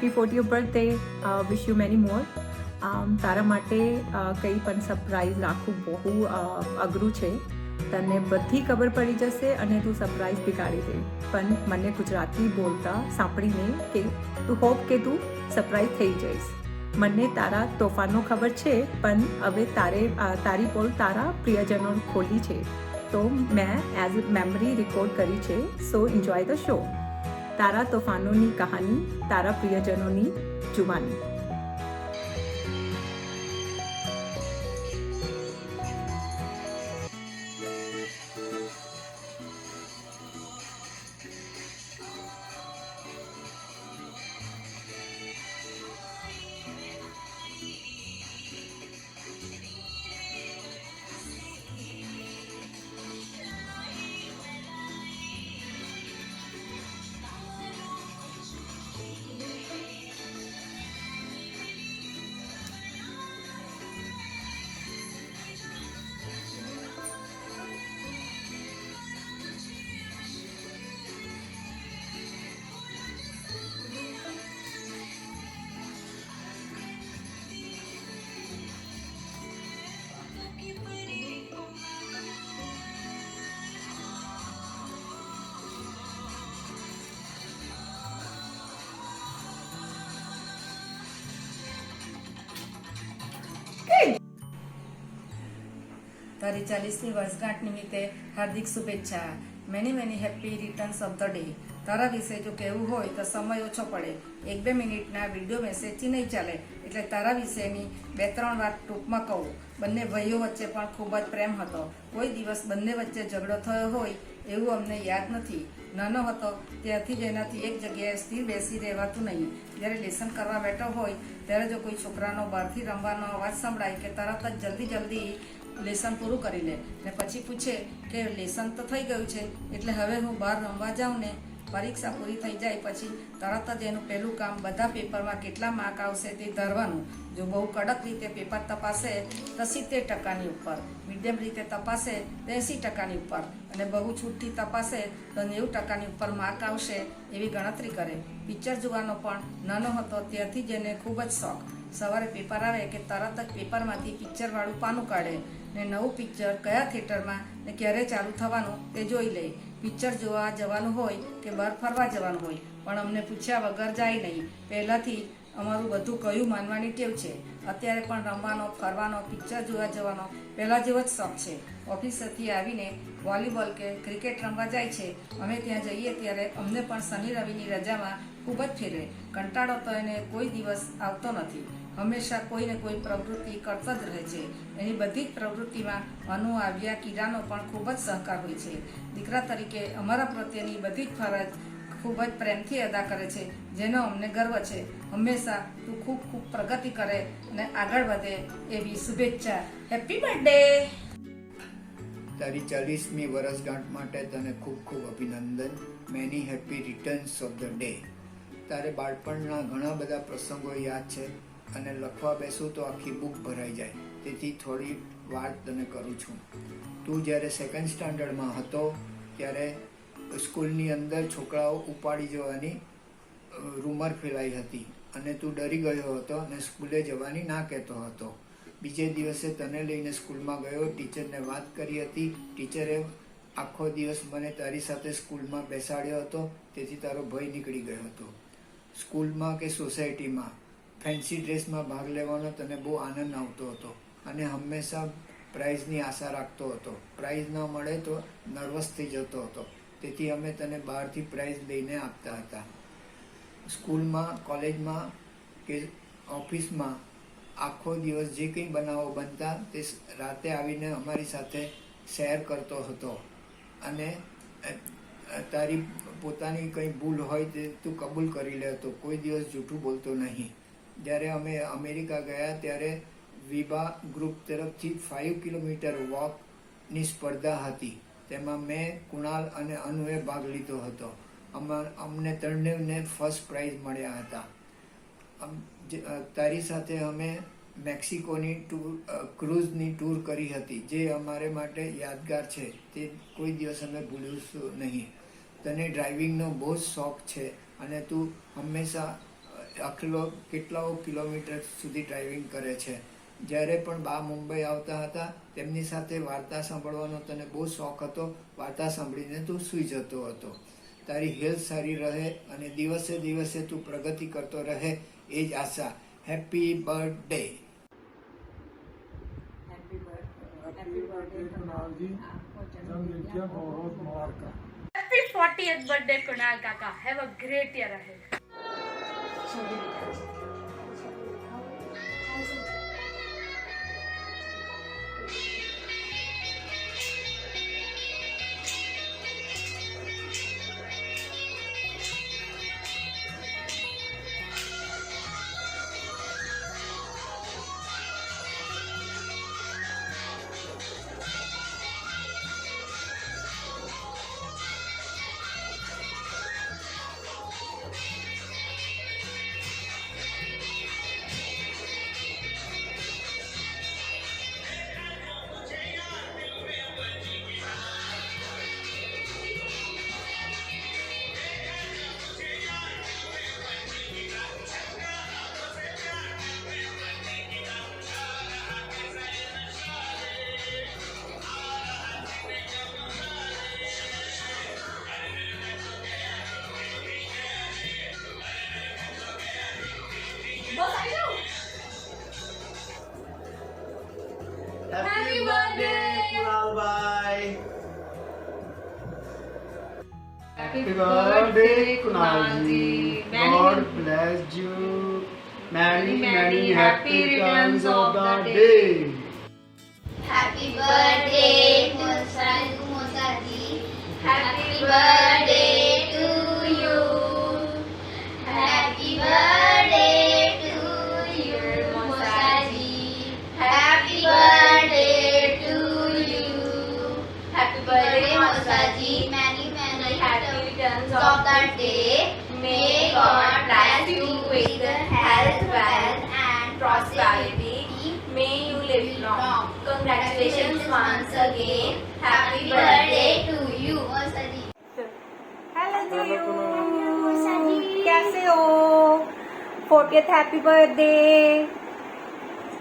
Happy 40th birthday. Wish you many મોર. તારા માટે કંઈ પણ સરપ્રાઈઝ રાખવું બહુ અઘરું છે. તને બધી ખબર પડી જશે અને તું સરપ્રાઈઝ બી કાઢી દે. પણ મને ગુજરાતી બોલતા સાંભળીને કે તું હોપ કે તું સરપ્રાઈઝ થઈ જઈશ. મને તારા તોફાનો ખબર છે, પણ હવે તારી પોલ તારા પ્રિયજનો ખોલી છે, તો મેં એઝ અ મેમરી રેકોર્ડ કરી છે. સો એન્જોય ધ શો. તારા તોફાનોની કહાની, તારા પ્રિયજનોની જુબાની. તારી 40મી વર્ષગાંઠ નિમિત્તે હાર્દિક શુભેચ્છા. Many many happy returns of the day. તારા વિશે જો કહેવું હોય તો સમય ઓછો પડે. 1-2 મિનિટના વિડીયો મેસેજથી નહીં ચાલે, એટલે તારા વિશેની 2-3 વાત ટૂંકમાં કહું. બંને ભાઈઓ વચ્ચે પણ ખૂબ જ પ્રેમ હતો. કોઈ દિવસ બંને વચ્ચે ઝઘડો થયો હોય એવું અમને યાદ નથી. નાનો હતો ત્યારથી જ એનાથી એક જગ્યાએ સ્થિર બેસી રહેવાતું નહીં. જ્યારે લેસન કરવા બેઠો હોય ત્યારે જો કોઈ છોકરાનો બહારથી રમવાનો અવાજ સંભળાય કે તરત જ જલ્દી લેસન પૂરું કરી લે ને પછી પૂછે કે લેસન તો થઈ ગયું છે, એટલે હવે હું બહાર રમવા જાઉં ને. પરીક્ષા પૂરી થઈ જાય પછી તરત જ એનું પહેલું કામ બધા પેપરમાં કેટલા માર્ક આવશે તે ધારવાનું. જો બહુ કડક રીતે પેપર તપાસે તો 70% ઉપર, મીડિયમ રીતે તપાસે તો 80% ઉપર, અને બહુ છૂટથી તપાસે તો 90% ઉપર માર્ક આવશે એવી ગણતરી કરે. પિક્ચર જોવાનો પણ નાનો હતો ત્યારથી જ એને ખૂબ જ શોખ. સવારે પેપર આવે કે તરત જ પેપરમાંથી પિક્ચરવાળું પાનું કાઢે ને નવું પિક્ચર કયા થિયેટરમાં ને ક્યારે ચાલુ થવાનું તે જોઈ લે. પિક્ચર જોવા જવાનું હોય કે બહાર ફરવા જવાનું હોય પણ અમને પૂછ્યા વગર જાય નહીં. પહેલાંથી અમારું બધું કયું માનવાની ટેવ છે. અત્યારે પણ રમવાનો, ફરવાનો, પિક્ચર જોવા જવાનો પહેલાં જેવો જ શોખ છે. ઓફિસેથી આવીને વોલીબોલ કે ક્રિકેટ રમવા જાય છે. અમે ત્યાં જઈએ ત્યારે અમને પણ શનિ રવિની રજામાં ખૂબ જ ફેરવે. કંટાળો તો એને કોઈ દિવસ આવતો નથી. હંમેશા કોઈને કોઈ પ્રવૃત્તિ કરતો જ રહે છે. એની બધી જ પ્રવૃત્તિમાં અનુ, આવ્યા, કિરાનો પણ ખૂબ જ સહકાર હોય છે. દીકરા તરીકે અમારા પ્રત્યેની બધી જ ફરજ ખૂબ જ પ્રેમથી અદા કરે છે, જેનો અમને ગર્વ છે. હંમેશા તું ખૂબ ખૂબ પ્રગતિ કરે અને આગળ વધે એવી શુભેચ્છા. Happy birthday. તારી 40મી વર્ષગાંઠ માટે તને ખૂબ ખૂબ અભિનંદન. Many happy returns of the day. તારે બાળપણના ઘણા બધા પ્રસંગો યાદ છે અને લખવા બેસું તો આખી બુક ભરાઈ જાય. તેથી થોડી વાત તને કરું છું. તું જ્યારે 2nd સ્ટાન્ડર્ડમાં હતો ત્યારે સ્કૂલની અંદર છોકરાઓ ઉપાડી જવાની રૂમર ફેલાઈ હતી અને તું ડરી ગયો હતો અને સ્કૂલે જવાની ના કહેતો હતો. બીજે દિવસે તને લઈને સ્કૂલમાં ગયો, ટીચરને વાત કરી હતી. ટીચરે આખો દિવસ મને તારી સાથે સ્કૂલમાં બેસાડ્યો હતો, તેથી તારો ભય નીકળી ગયો હતો. સ્કૂલમાં કે સોસાયટીમાં ફેન્સી ડ્રેસમાં ભાગ લેવાનો તને બહુ આનંદ આવતો હતો અને હંમેશા પ્રાઇઝની આશા રાખતો હતો. પ્રાઇઝ ન મળે તો નર્વસ થઈ જતો હતો, તેથી અમે તને બહારથી પ્રાઇઝ લઈને આપતા હતા. સ્કૂલમાં, કોલેજમાં કે ઓફિસમાં આખો દિવસ જે કંઈ બનાવો બનતા તે રાતે આવીને અમારી સાથે શેર કરતો હતો અને તારી પોતાની કંઈ ભૂલ હોય તે તું કબૂલ કરી લેતો. કોઈ દિવસ જૂઠું બોલતો નહીં. જ્યારે અમે અમેરિકા ગયા ત્યારે વિભા ગ્રુપ તરફથી 5 કિલોમીટર વોકની સ્પર્ધા હતી. તેમાં મેં, કુણાલ અને અનુએ ભાગ લીધો હતો. અમને ત્રણેયને ફર્સ્ટ પ્રાઇઝ મળ્યા હતા. તારી સાથે અમે મેક્સિકોની ક્રૂઝની ટૂર કરી હતી, જે અમારે માટે યાદગાર છે. તે કોઈ દિવસ અમે ભૂલીશું નહીં. તને ડ્રાઇવિંગનો બહુ જ શોખ છે અને તું હંમેશા કેટલાઓ કિલોમીટર સુધી ડ્રાઇવિંગ કરે છે. જ્યારે પણ બા મુંબઈ આવતા હતા તેમની સાથે વાર્તા સાંભળવાનો તને બહુ શોખ હતો. વાર્તા સાંભળીને તું સૂઈ જતો હતો. તારી હેલ્થ સારી રહે અને દિવસે દિવસે તું પ્રગતિ કરતો રહે એ જ આશા. Happy birthday. Happy birthday Kunal ji जन्मदिन की बहुत मुबारक. Happy 40th birthday, Kunal Kaka. Have a great year ahead. Happy birthday, Kunal bhai. Happy birthday, Kunal ji. God bless you. Many happy returns of the day. Happy birthday, Mosaji. Happy birthday to you. Happy birthday to you, Mosaji. Happy birthday to you. Happy birthday, Mosaji. Many happy returns of the day. May God bless you with health, wealth, and prosperity. May you live long. Congratulations once again. Happy birthday to you, Mosaji. Hello Hello, जी. कैसे हो? 40th happy birthday.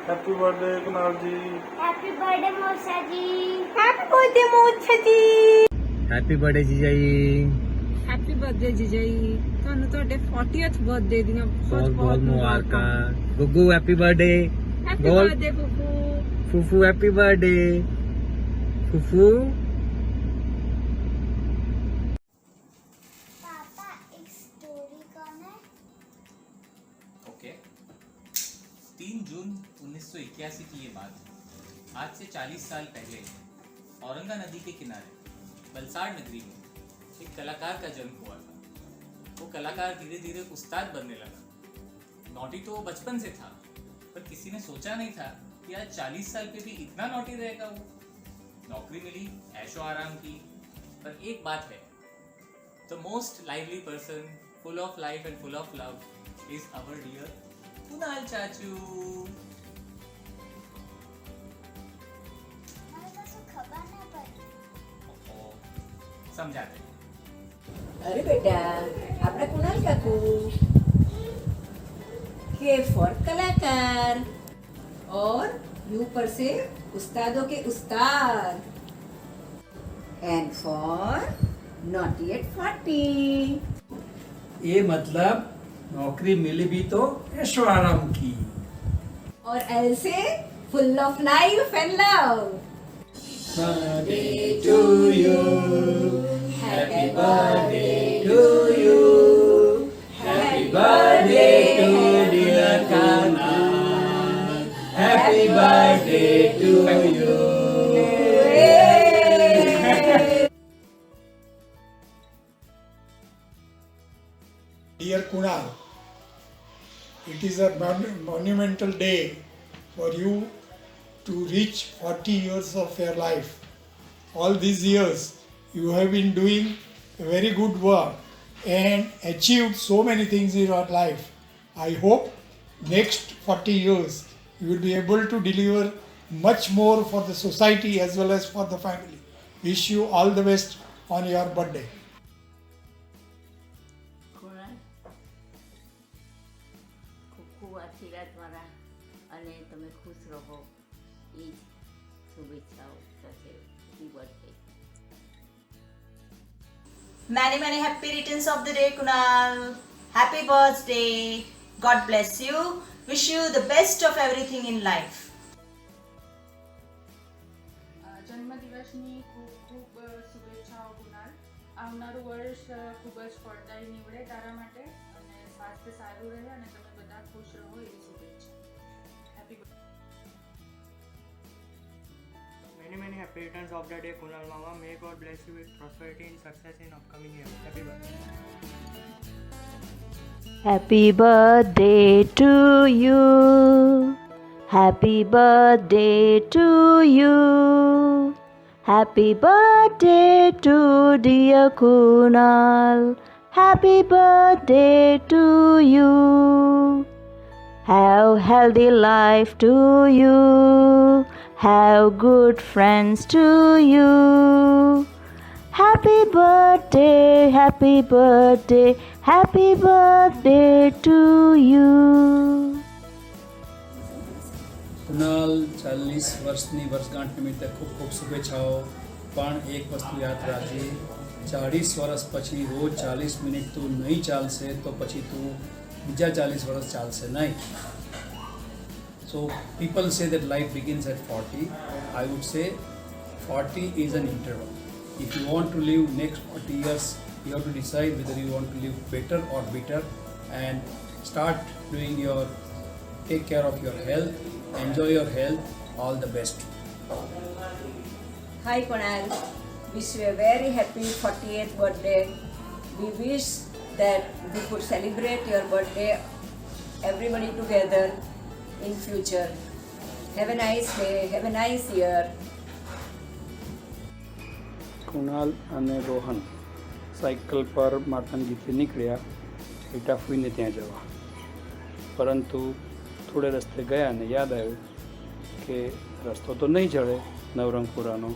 Happy birthday Kunal ji. Happy birthday, Mosaji. Happy birthday मोच्छा जी. Happy birthday जीजा जी. Happy birthday ਜੀਜਾ ਜੀ. ਤੁਹਾਨੂੰ ਤੁਹਾਡੇ 40th ਬਰਥਡੇ ਦੀਆਂ बहुत बहुत मुबारਕਾਂ. Guggu happy birthday. ਹੈਪੀ बोल. ਬਰਥਡੇ ਬੁੱਬੂ. फूफू हैप्पी बर्थडे. फूफू पापा एक स्टोरी कौन है? ओके 3 जून 1981 की ये बात है. आज से 40 साल पहले औरंगा नदी के किनारे वलसाड़ नगरी में एक कलाकार का जन्म हुआ था. वो कलाकार धीरे धीरे उस्ताद बनने लगा. नौटी तो वो बचपन से था, पर किसी ने सोचा नहीं था कि आज 40 साल पे भी इतना नौटी रहेगा वो. नौकरी मिली, ऐशो आराम की, पर एक बात है, the most lively person, full of life and full of love is our dear Kunal chachu. મને કશું ખબર ના પડી. समझाते हैं. अरे बेटा अपना कुणाल काकू के फॉर कलाकार और यू पर से उस्तादों के उस्ताद एंड फॉर नॉट येट 40. ये मतलब नौकरी मिली भी तो ऐशो आराम की. और एल से full of life and love. Birthday to you. Happy Birthday to you. Happy birthday to dear Kunal. Happy birthday to you. Dear Kunal, it is a monumental day for you to reach 40 years of your life. All these years you have been doing very good work and achieved so many things in your life. I hope next 40 years you will be able to deliver much more for the society as well as for the family. Wish you all the best on your birthday. ખુશ રહો એ જ શુભેચ્છાઓ સાથે happy birthday. Many happy returns of the day, Kunal. Happy birthday. God bless you. Wish you the best of everything in life. જન્મદિવસની ખૂબ ખૂબ શુભેચ્છાઓ કુનાલ. આવનારું વર્ષ ખૂબ જ ફળદાયી નીવડે તારા માટે અને સ્વાસ્થ્ય સારું રહે અને તમે બધા ખુશ રહો એવી શુભેચ્છા. Happy Many happy returns of the day, Kunal Mama. May God bless you with prosperity and success in upcoming years. Happy birthday. Happy birthday to you. Happy birthday to you. Happy birthday to dear Kunal. Happy birthday to you. Have healthy life to you. Have good friends to you. Happy birthday, happy birthday, happy birthday to you. Kunal 40 વર્ષની વર્ષગાંઠ નિમિત્તે ખૂબ ખૂબ શુભેચ્છાઓ. પણ એક વસ્તુ યાદ રાખજે, 40 વર્ષ પછી રોજ 40 મિનિટ તું નહીં ચાલશે તો પછી તું બીજા 40 વર્ષ ચાલશે નહીં. So people say that life begins at 40. I would say 40 is an interval. If you want to live next 40 years, you have to decide whether you want to live better or bitter and start doing take care of your health, enjoy your health. All the best. Hi Kunal, wish you a very happy 40th birthday. We wish that we could celebrate your birthday everybody together in future. Have a nice day, have a nice year. Kunal અને Rohan cycle પર માતંગીથી નીકળ્યા રીટાફુઈને ત્યાં જવા, પરંતુ થોડે રસ્તે ગયા અને યાદ આવ્યું કે રસ્તો તો નહીં જડે નવરંગપુરાનો.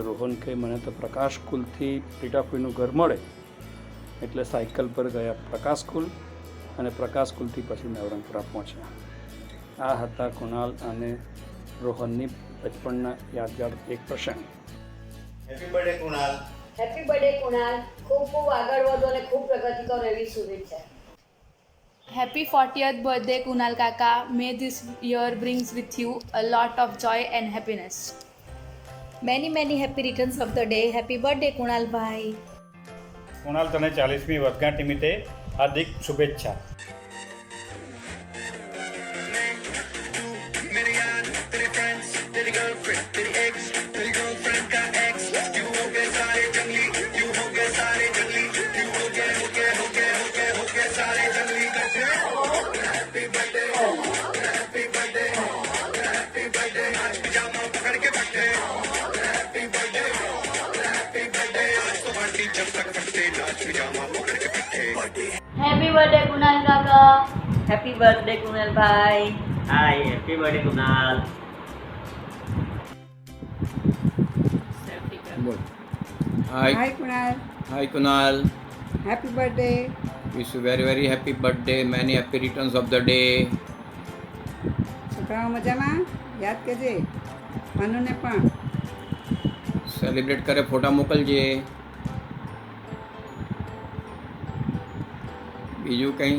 રોહન કહે મને તો પ્રકાશ સ્કૂલથી રીટાફુઈનું ઘર મળે, એટલે સાયકલ પર ગયા પ્રકાશ સ્કૂલ અને પ્રકાશ સ્કૂલથી પછી નવરંગપુરા પહોંચ્યા. આ હતા કુનાલ અને રોહનની બચપણના યાદગાર એક પ્રસંગ. Happy birthday Kunal. Happy birthday Kunal. ખૂબ ખૂબ આગળ વધો અને ખૂબ પ્રગતિ કરો એવી શુભેચ્છા. Happy 40th birthday Kunal Kaka. May this year brings with you a lot of joy and happiness. Many happy returns of the day. Happy birthday Kunal bhai. Kunal તને 40મી વર્ષગાંઠ નિમિત્તે હાર્દિક શુભેચ્છા. Happy birthday Kunal Kaka. Happy birthday Kunal bhai. Hi, happy birthday Kunal. Hi Kunal. Hi Kunal. Happy birthday. Wish you very happy birthday. Many happy returns of the day. છોકરાઓ મજામાં? યાદ કરજે મનુને પણ. Celebrate કરે ફોટા મોકલજે. બીજું કંઈ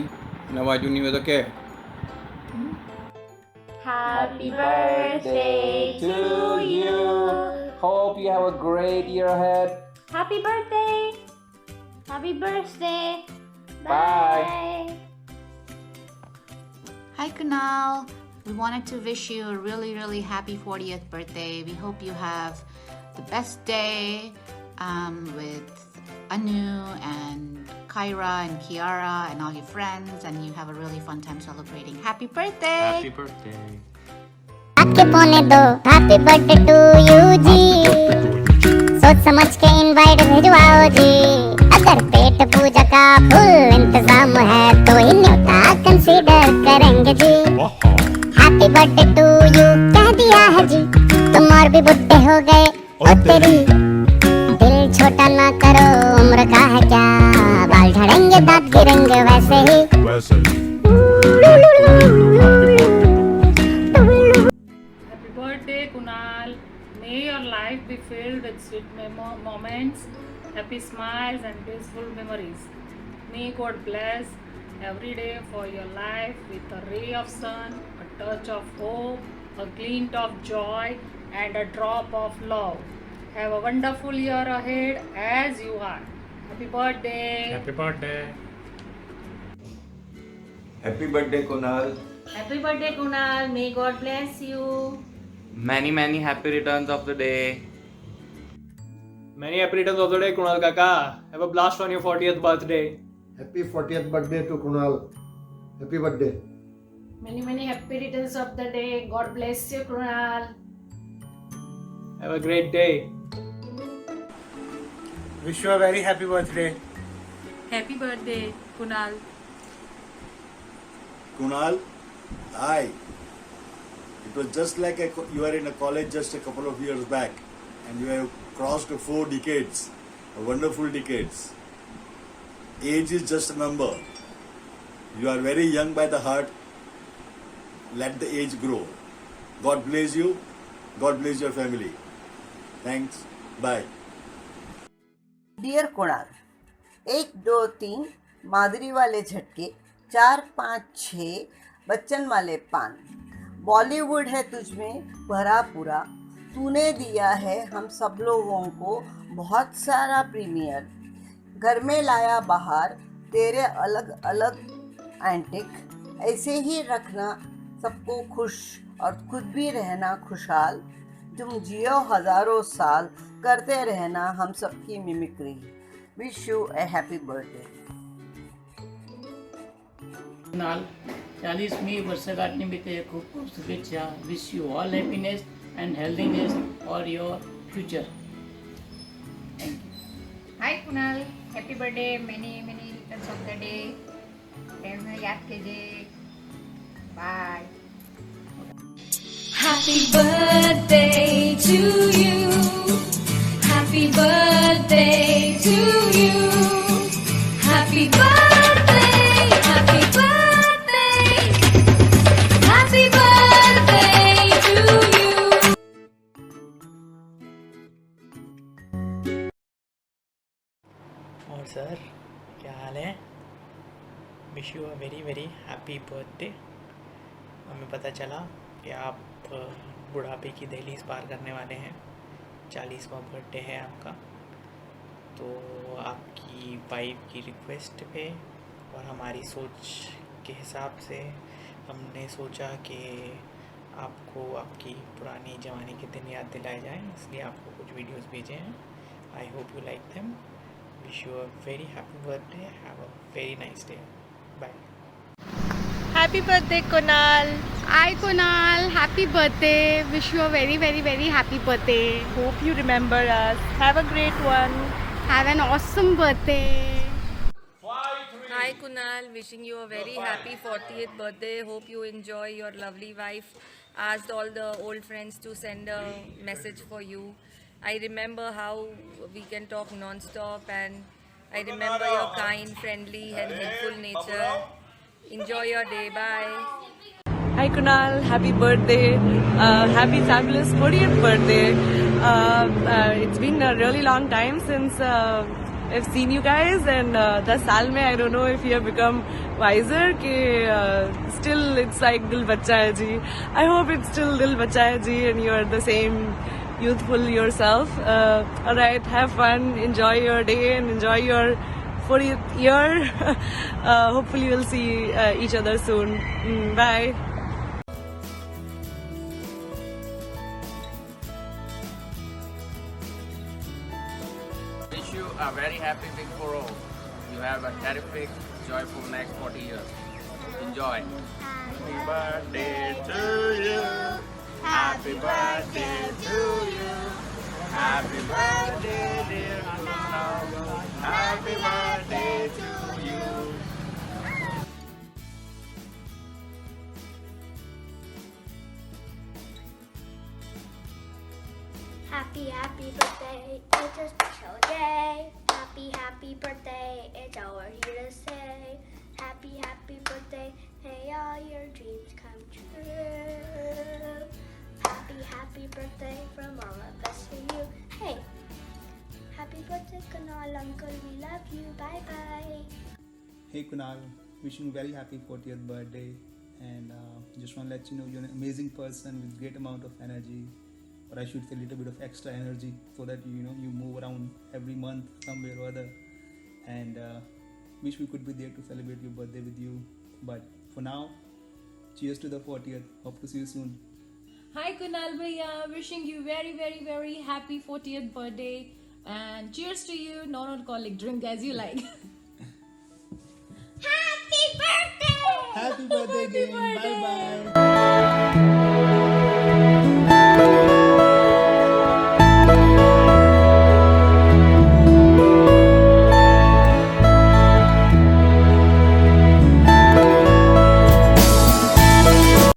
નવા જૂની હોય તો કે. Happy birthday to you. Hope you have a great year ahead. Happy birthday. Happy birthday. Bye. Hi Kunal, we wanted to wish you a really happy 40th birthday. We hope you have the best day with Anu and Kyra and Kiara and all your friends, and you have a really fun time celebrating. Happy birthday! Happy birthday. आपके पौने दो happy birthday to you जी. सोच समझ के invite भिजवाओ जी. अगर पेट पूजा का full इंतजाम है तो ही न्योता कंसीडर करेंगे जी. हैप्पी बर्थडे टू यू कह दिया है जी. तुम और भी बुढ़े हो गए ओ तेरी. दिल छोटा ना करो उम्र का है क्या. बाल झड़ेंगे दांत गिरेंगे वैसे ही. moments, happy smiles, and peaceful memories. May God bless every day for your life with a ray of sun, a touch of hope, a glint of joy, and a drop of love. Have a wonderful year ahead as you are. Happy birthday. Happy birthday. Happy birthday, Kunal. Happy birthday, Kunal. May God bless you. Many happy returns of the day. Many happy returns of the day, Kunal Kaka. Have a blast on your 40th birthday. Happy 40th birthday to Kunal. Happy birthday. Many happy returns of the day. God bless you, Kunal. Have a great day. Wish you a very happy birthday. Happy birthday, Kunal. Kunal, hi. It was just like you were in a college just a couple of years back, and you have crossed 4 decades, wonderful decades. Age is just a number. You are very young by the heart. Let the age grow. God bless you. God bless your family. Thanks. Bye. Dear Kunal, 1 2 3 मादरी वाले झटके, 4 5 6 बच्चन वाले पान, बॉलीवुड है तुझमें भरा पूरा, तूने दिया है हम सब लोगों को बहुत सारा प्रीमियर, घर में लाया बाहर तेरे अलग अलग एंटिक, ऐसे ही रखना सबको खुश और खुद भी रहना खुशहाल, तुम जियो हजारों साल, करते रहना हम सबकी mimicry. Wish you a happy birthday. Kunal 40મી વર્ષગાંઠ નિમિત્તે ખૂબ ખૂબ શુભેચ્છા. Wish you all happiness and healthiness for your future. Thank you. Hi Kunal, happy birthday. Many returns of the day. ફ્રેન્ડ્સને યાદ કરજે. Bye. Happy birthday to you. Happy birthday to you. Happy birthday. Happy birthday. Happy birthday to you. और sir, क्या हाल है? Wish you a very happy birthday. हमें पता चला कि आप बुढ़ापे की दहलीज पार करने वाले हैं. 40वां बर्थडे है आपका. तो आपकी वाइफ की रिक्वेस्ट पे और हमारी सोच के हिसाब से हमने सोचा कि आपको आपकी पुरानी जवानी के दिन याद दिलाए जाएं, इसलिए आपको कुछ वीडियोस भेजे हैं. I hope you like them. Wish you a very happy birthday. Have a very nice day. Bye. Happy birthday, Kunal. Hi, Kunal. Happy birthday. Wish you a very happy birthday. Hope you remember us. Have a great one. Have an awesome birthday. Hi Kunal, wishing you a very happy 40th birthday. Hope you enjoy your lovely wife. Asked all the old friends to send a message for you. I remember how we can talk non-stop, and I remember your kind, friendly and helpful nature. Enjoy your day. Bye. Hi Kunal, happy birthday. Happy fabulous 40th birthday. It's been a really long time since I've seen you guys, and 10 साल में I don't know if you have become wiser कि still it's like दिल बच्चा है जी. I hope it's still दिल बच्चा है जी and you're the same youthful yourself. Alright, have fun, enjoy your day and enjoy your 40th year. Hopefully we'll see each other soon. Bye. Wish you a very happy Big 4-0. You have a terrific, joyful next 40 years. Enjoy. Happy birthday to you. Happy birthday to you. Happy birthday, dear Kunal. Happy birthday to you. Happy birthday, it's a special day. Happy birthday, it's all we're here to say. Happy birthday, may all your dreams come true. Happy birthday from all of us to you. Hey, uncle. We love you. Bye bye. Hey Kunal, wishing you very happy 40th birthday, and just want to let you know you're an amazing person with great amount of energy, or I should say a little bit of extra energy, so that you move around every month somewhere or other, and wish we could be there to celebrate your birthday with you. But for now, cheers to the 40th. Hope to see you soon. Hi Kunal Bhaiya, wishing you very very very happy 40th birthday, and cheers to you. Non-alcoholic drink as you like. Happy birthday! Happy birthday again. Bye bye.